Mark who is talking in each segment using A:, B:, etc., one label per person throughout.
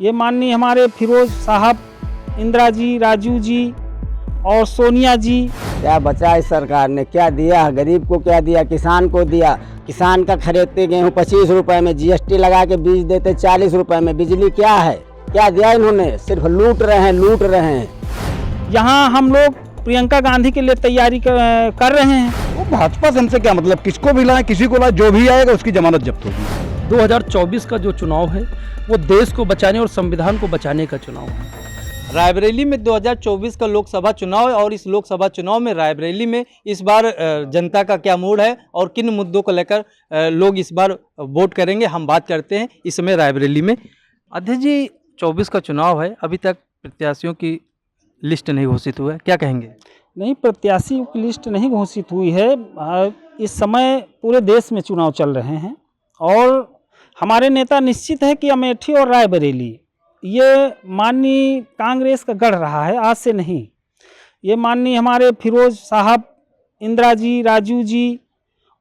A: ये माननीय हमारे फिरोज साहब, इंदिरा जी, राजू जी और सोनिया जी।
B: क्या बचा इस सरकार ने, क्या दिया? गरीब को क्या दिया? किसान को दिया। किसान का खरीदते गेहूँ 25 रुपए में, जीएसटी लगा के बीज देते 40 रुपए में। बिजली क्या है, क्या दिया इन्होंने? सिर्फ लूट रहे हैं।
A: यहाँ हम लोग प्रियंका गांधी के लिए तैयारी कर रहे हैं।
C: वो भाजपा से हमसे क्या मतलब? किसको भी लाए, किसी को लाए, जो भी आएगा उसकी जमानत जब्त होगी।
D: 2024 का जो चुनाव है वो देश को बचाने और संविधान को बचाने का चुनाव है।
E: रायबरेली में 2024 का लोकसभा चुनाव है और इस लोकसभा चुनाव में रायबरेली में इस बार जनता का क्या मूड है और किन मुद्दों को लेकर लोग इस बार वोट करेंगे, हम बात करते हैं इस समय रायबरेली में। अध्यक्ष जी, 24 का चुनाव है, अभी तक प्रत्याशियों की लिस्ट नहीं घोषित हुआ है, क्या कहेंगे?
A: नहीं, प्रत्याशियों की लिस्ट नहीं घोषित हुई है। इस समय पूरे देश में चुनाव चल रहे हैं और हमारे नेता निश्चित है कि अमेठी और रायबरेली ये माननीय कांग्रेस का गढ़ रहा है, आज से नहीं। ये माननीय हमारे फिरोज साहब, इंदिरा जी, राजू जी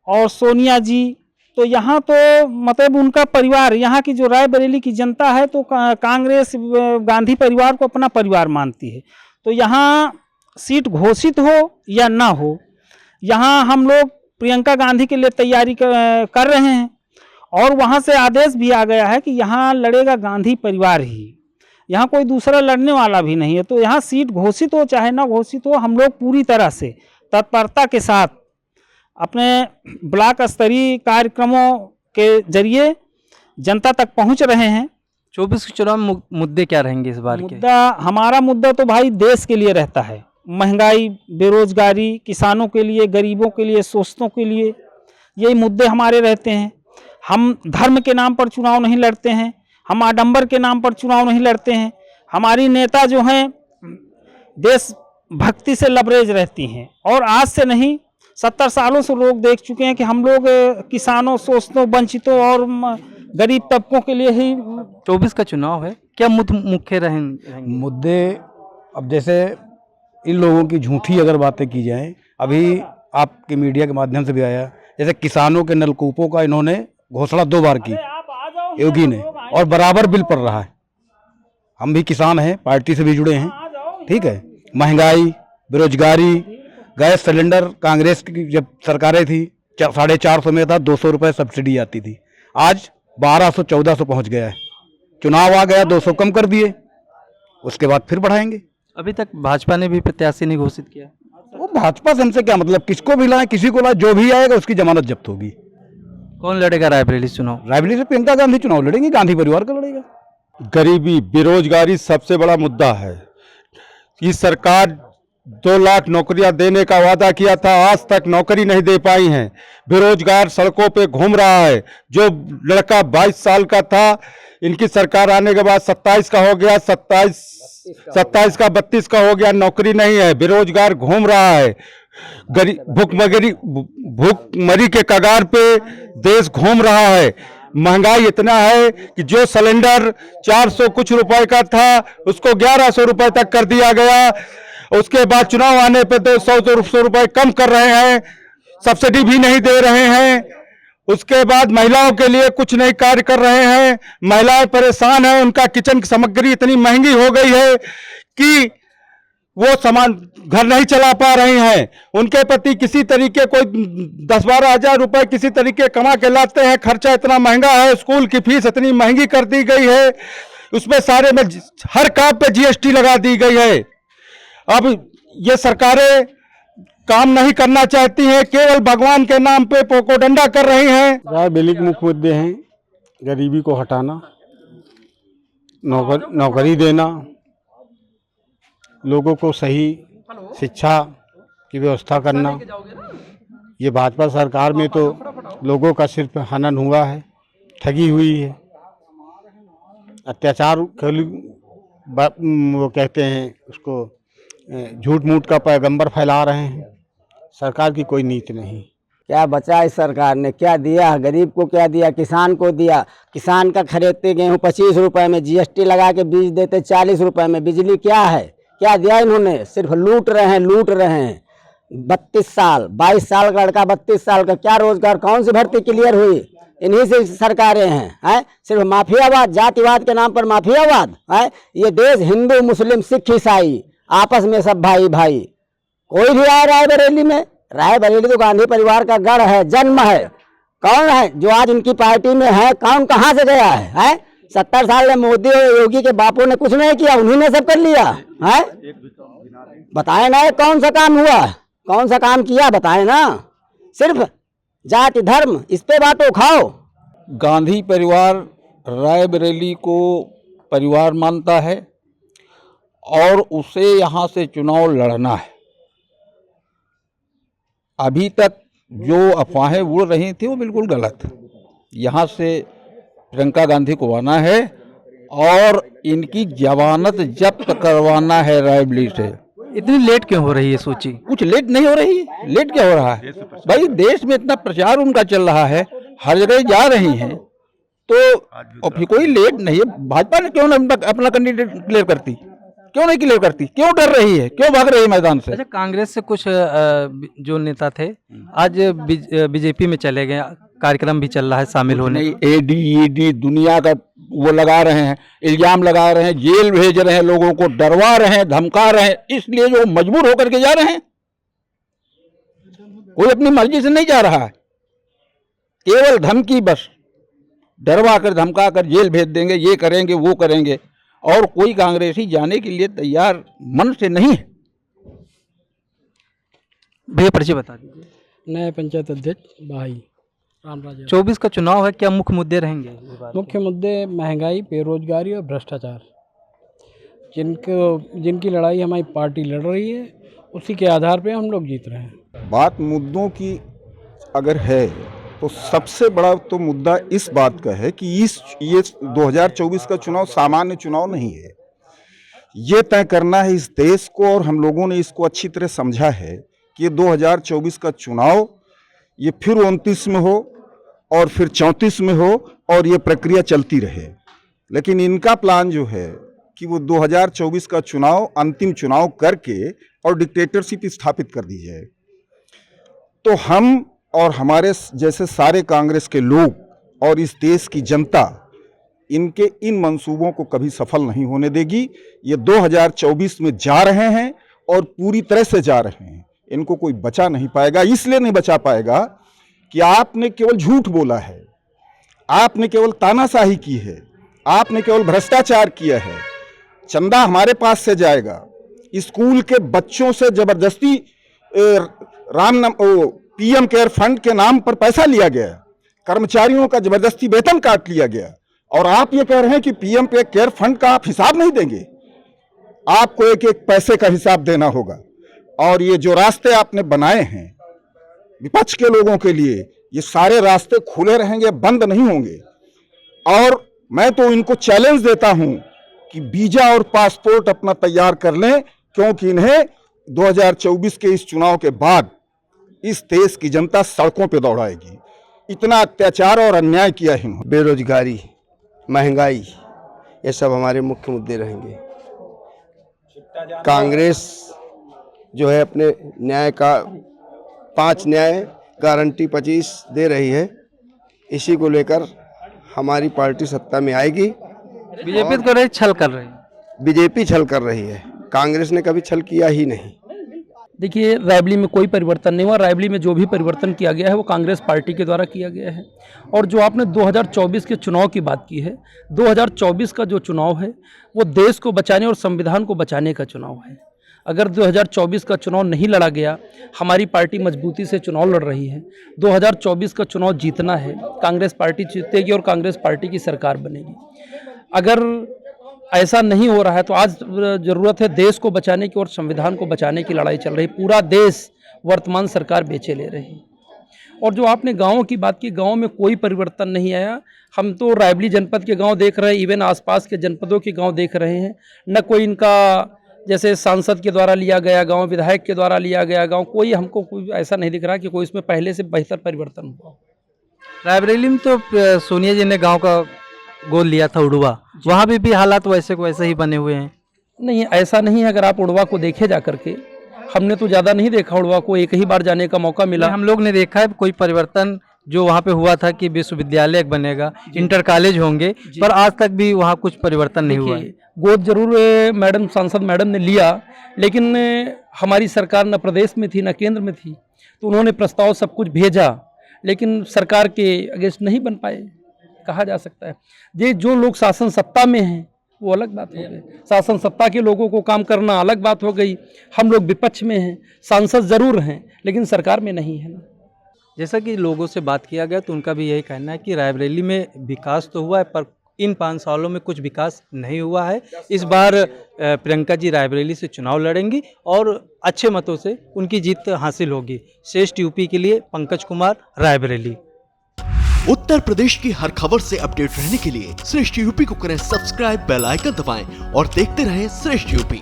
A: और सोनिया जी, तो यहाँ तो मतलब उनका परिवार, यहाँ की जो रायबरेली की जनता है तो कांग्रेस गांधी परिवार को अपना परिवार मानती है। तो यहाँ सीट घोषित हो या ना हो, यहाँ हम लोग प्रियंका गांधी के लिए तैयारी कर रहे हैं और वहाँ से आदेश भी आ गया है कि यहाँ लड़ेगा गांधी परिवार ही, यहाँ कोई दूसरा लड़ने वाला भी नहीं है। तो यहाँ सीट घोषित हो चाहे ना घोषित हो, हम लोग पूरी तरह से तत्परता के साथ अपने ब्लॉक स्तरीय कार्यक्रमों के जरिए जनता तक पहुँच रहे हैं।
E: 24 के चुनाव में मुद्दे क्या रहेंगे इस बार के?
A: हमारा मुद्दा तो भाई देश के लिए रहता है, महंगाई, बेरोजगारी, किसानों के लिए, गरीबों के लिए, शोषितों के लिए, यही मुद्दे हमारे रहते हैं। हम धर्म के नाम पर चुनाव नहीं लड़ते हैं, हम आडंबर के नाम पर चुनाव नहीं लड़ते हैं। हमारी नेता जो हैं देश भक्ति से लबरेज रहती हैं और आज से नहीं 70 सालों से लोग देख चुके हैं कि हम लोग किसानों, शोषितों, वंचितों और गरीब तबकों के लिए ही।
E: 24 का चुनाव है, क्या मुख्य रहेंगे
C: मुद्दे? अब जैसे इन लोगों की झूठी अगर बातें की जाएं, अभी आपके मीडिया के माध्यम से भी आया, जैसे किसानों के नलकूपों का इन्होंने घोषणा 2 बार की योगी ने और बराबर बिल पड़ रहा है। हम भी किसान हैं, पार्टी से भी जुड़े हैं, ठीक है। महंगाई, बेरोजगारी, गैस सिलेंडर कांग्रेस की जब सरकारें थी 450 में था, 200 रुपये सब्सिडी आती थी, आज 1200-1400 पहुंच गया है। चुनाव आ गया, 200 कम कर दिए, उसके बाद फिर बढ़ाएंगे।
E: अभी तक भाजपा ने भी प्रत्याशी नहीं घोषित किया।
C: वो भाजपा से हमसे क्या मतलब? किसको भी लाए, किसी को लाए, जो भी आएगा उसकी जमानत जब्त होगी।
E: कौन लड़ेगा रायबरेली चुनाव?
C: रायबरेली से प्रियंका गांधी चुनाव लड़ेंगी, गांधी परिवार का लड़ेगा।
F: गरीबी, बेरोजगारी सबसे बड़ा मुद्दा है। ये सरकार 2 लाख नौकरियां देने का वादा किया था, आज तक नौकरी नहीं दे पाई हैं। बेरोजगार सड़कों पे घूम रहा है। जो लड़का 22 साल का था, इनकी सरकार आने के बाद 27 का हो गया, 27 का 32 का हो गया, नौकरी नहीं है, बेरोजगार घूम रहा है। भूखमरी के कगार पे देश घूम रहा है। महंगाई इतना है कि जो सिलेंडर 400 कुछ रुपए का था उसको 1100 रुपए तक कर दिया गया। उसके बाद चुनाव आने पे तो 100 रुपए कम कर रहे हैं, सब्सिडी भी नहीं दे रहे हैं। उसके बाद महिलाओं के लिए कुछ नहीं कार्य कर रहे हैं। महिलाएं परेशान हैं, उनका किचन की सामग्री इतनी महंगी हो गई है कि वो सामान घर नहीं चला पा रहे हैं। उनके पति किसी तरीके कोई 10-12 हजार रुपए किसी तरीके कमा के लाते हैं, खर्चा इतना महंगा है, स्कूल की फीस इतनी महंगी कर दी गई है, उसमें सारे में हर काम पे जीएसटी लगा दी गई है। अब ये सरकारें काम नहीं करना चाहती हैं, केवल भगवान के नाम पे पोकोडंडा कर रही हैं।
G: रायबरेली के मुख्य मुद्दे हैं गरीबी को हटाना, नौकरी देना, लोगों को सही शिक्षा की व्यवस्था करना। ये भाजपा सरकार में तो लोगों का सिर्फ हनन हुआ है, ठगी हुई है, अत्याचार वो कहते हैं उसको, झूठ मूठ का पैगंबर फैला रहे हैं। सरकार की कोई नीति नहीं।
B: क्या बचा इस सरकार ने, क्या दिया? गरीब को क्या दिया? किसान को दिया। किसान का खरीदते गेहूँ 25 रुपए में, जीएसटी लगा के बीज देते 40 रुपए में। बिजली क्या है, क्या दिया इन्होंने? सिर्फ लूट रहे हैं। 32 साल, 22 साल का लड़का 32 साल का, क्या रोजगार, कौन सी भर्ती क्लियर हुई? इन्हीं से सरकारें हैं। सिर्फ माफियावाद, जातिवाद के नाम पर माफियावाद है। ये देश हिंदू मुस्लिम सिख ईसाई आपस में सब भाई भाई। कोई भी आया रायबरेली में, रायबरेली तो गांधी परिवार का गढ़ है, जन्म है। कौन है जो आज इनकी पार्टी में है? कौन कहाँ से गया है? 70 साल में मोदी और योगी के बापों ने कुछ नहीं किया, उन्हीं ने सब कर लिया है। बताए ना कौन सा काम हुआ, कौन सा काम किया, बताए ना। सिर्फ जाति धर्म इस पे बांटो खाओ।
H: गांधी परिवार रायबरेली को परिवार मानता है और उसे यहाँ से चुनाव लड़ना है। अभी तक जो अफवाहें उड़ रही थी वो बिल्कुल गलत। यहाँ से प्रियंका गांधी को आना है और इनकी जमानत जब्त करवाना है रायबरेली से।
E: इतनी लेट क्यों हो रही है सूची?
H: कुछ लेट नहीं हो रही, लेट क्या हो रहा है भाई? देश में इतना प्रचार उनका चल रहा है, हर जगह जा रही हैं, तो और फिर कोई लेट नहीं है। भाजपा ने क्यों ना अपना कैंडिडेट क्लियर करती, क्यों नहीं क्लियर करती? क्यों डर रही है, क्यों भाग रही है मैदान से?
E: अच्छा, कांग्रेस से कुछ जो नेता थे आज बीजेपी में चले गए, कार्यक्रम भी चल रहा है शामिल होने।
H: AD दुनिया का वो लगा रहे हैं, इल्जाम लगा रहे हैं, जेल भेज रहे हैं, लोगों को डरवा रहे हैं, धमका रहे हैं, इसलिए जो मजबूर होकर के जा रहे हैं। कोई अपनी मर्जी से नहीं जा रहा है, केवल धमकी, बस डरवा कर धमका कर जेल भेज देंगे, ये करेंगे वो करेंगे, और कोई कांग्रेसी जाने के लिए तैयार मन से नहीं है।
E: भैया परिचय बता दीजिए।
I: नए पंचायत अध्यक्ष भाई रामराज।
E: 24 का चुनाव है, क्या मुख्य मुद्दे रहेंगे इस बार?
I: मुख्य मुद्दे महंगाई, बेरोजगारी और भ्रष्टाचार, जिनकी लड़ाई हमारी पार्टी लड़ रही है, उसी के आधार पे हम लोग जीत रहे हैं।
J: बात मुद्दों की अगर है तो सबसे बड़ा तो मुद्दा इस बात का है कि ये 2024 का चुनाव सामान्य चुनाव नहीं है। ये तय करना है इस देश को, और हम लोगों ने इसको अच्छी तरह समझा है कि ये 2024 का चुनाव ये फिर 29 में हो और फिर 34 में हो, और ये प्रक्रिया चलती रहे। लेकिन इनका प्लान जो है कि वो 2024 का चुनाव अंतिम चुनाव करके और डिक्टेटरशिप स्थापित कर दी जाए। तो हम और हमारे जैसे सारे कांग्रेस के लोग और इस देश की जनता इनके इन मंसूबों को कभी सफल नहीं होने देगी। ये 2024 में जा रहे हैं और पूरी तरह से जा रहे हैं, इनको कोई बचा नहीं पाएगा। इसलिए नहीं बचा पाएगा कि आपने केवल झूठ बोला है, आपने केवल तानाशाही की है, आपने केवल भ्रष्टाचार किया है। चंदा हमारे पास से जाएगा, स्कूल के बच्चों से जबरदस्ती PM केयर फंड के नाम पर पैसा लिया गया, कर्मचारियों का जबरदस्ती वेतन काट लिया गया, और आप ये कह रहे हैं कि PM केयर फंड का आप हिसाब नहीं देंगे। आपको एक एक पैसे का हिसाब देना होगा। और ये जो रास्ते आपने बनाए हैं विपक्ष के लोगों के लिए, ये सारे रास्ते खुले रहेंगे, बंद नहीं होंगे। और मैं तो इनको चैलेंज देता हूं कि वीजा और पासपोर्ट अपना तैयार कर लें, क्योंकि इन्हें 2024 के इस चुनाव के बाद इस देश की जनता सड़कों पे दौड़ाएगी। इतना अत्याचार और अन्याय किया है इन्होंने।
G: बेरोजगारी, महंगाई, ये सब हमारे मुख्य मुद्दे रहेंगे। कांग्रेस जो है अपने न्याय का 5 न्याय गारंटी 25 दे रही है, इसी को लेकर हमारी पार्टी सत्ता में आएगी।
E: बीजेपी तो रही छल कर रही है।
G: बीजेपी छल कर रही है, कांग्रेस ने कभी छल किया ही नहीं।
D: देखिए, रायबरेली में कोई परिवर्तन नहीं हुआ। रायबरेली में जो भी परिवर्तन किया गया है वो कांग्रेस पार्टी के द्वारा किया गया है। और जो आपने 2024 के चुनाव की बात की है, 2024 का जो चुनाव है वो देश को बचाने और संविधान को बचाने का चुनाव है। अगर 2024 का चुनाव नहीं लड़ा गया, हमारी पार्टी मजबूती से चुनाव लड़ रही है। 2024 का चुनाव जीतना है, कांग्रेस पार्टी जीतेगी और कांग्रेस पार्टी की सरकार बनेगी। अगर ऐसा नहीं हो रहा है तो आज ज़रूरत है देश को बचाने की और संविधान को बचाने की लड़ाई चल रही। पूरा देश वर्तमान सरकार बेचे ले रही है। और जो आपने गाँव की बात की, गाँव में कोई परिवर्तन नहीं आया। हम तो रायबरेली जनपद के गाँव देख रहे हैं, इवन आसपास के जनपदों के गाँव देख रहे हैं। न कोई इनका जैसे सांसद के द्वारा लिया गया गांव, विधायक के द्वारा लिया गया गांव, कोई हमको कोई ऐसा नहीं दिख रहा कि कोई इसमें पहले से बेहतर परिवर्तन हुआ।
E: रायबरेली में तो सोनिया जी ने गांव का गोद लिया था, उड़वा, वहाँ भी हालात वैसे को वैसे ही बने हुए हैं।
D: नहीं, ऐसा नहीं है। अगर आप उड़वा को देखे जा करके, हमने तो ज़्यादा नहीं देखा उड़वा को, एक ही बार जाने का मौका मिला।
E: हम लोग ने देखा है कोई परिवर्तन जो वहाँ पे हुआ था कि विश्वविद्यालय बनेगा, इंटर कॉलेज होंगे, पर आज तक भी वहाँ कुछ परिवर्तन नहीं हुआ है।
D: देखिए, गोद जरूर मैडम सांसद मैडम ने लिया, लेकिन हमारी सरकार न प्रदेश में थी न केंद्र में थी, तो उन्होंने प्रस्ताव सब कुछ भेजा, लेकिन सरकार के अगेंस्ट नहीं बन पाए, कहा जा सकता है। ये जो लोग शासन सत्ता में हैं वो अलग बात हो गई, शासन सत्ता के लोगों को काम करना अलग बात हो गई। हम लोग विपक्ष में हैं, सांसद जरूर हैं, लेकिन सरकार में नहीं है ना।
E: जैसा कि लोगों से बात किया गया तो उनका भी यही कहना है कि रायबरेली में विकास तो हुआ है, पर इन 5 सालों में कुछ विकास नहीं हुआ है। इस बार प्रियंका जी रायबरेली से चुनाव लड़ेंगी और अच्छे मतों से उनकी जीत हासिल होगी। श्रेष्ठ यूपी के लिए पंकज कुमार, रायबरेली।
K: उत्तर प्रदेश की हर खबर से अपडेट रहने के लिए श्रेष्ठ यूपी को करें सब्सक्राइब, बेल आइकन दबाएं और देखते रहें श्रेष्ठ यूपी।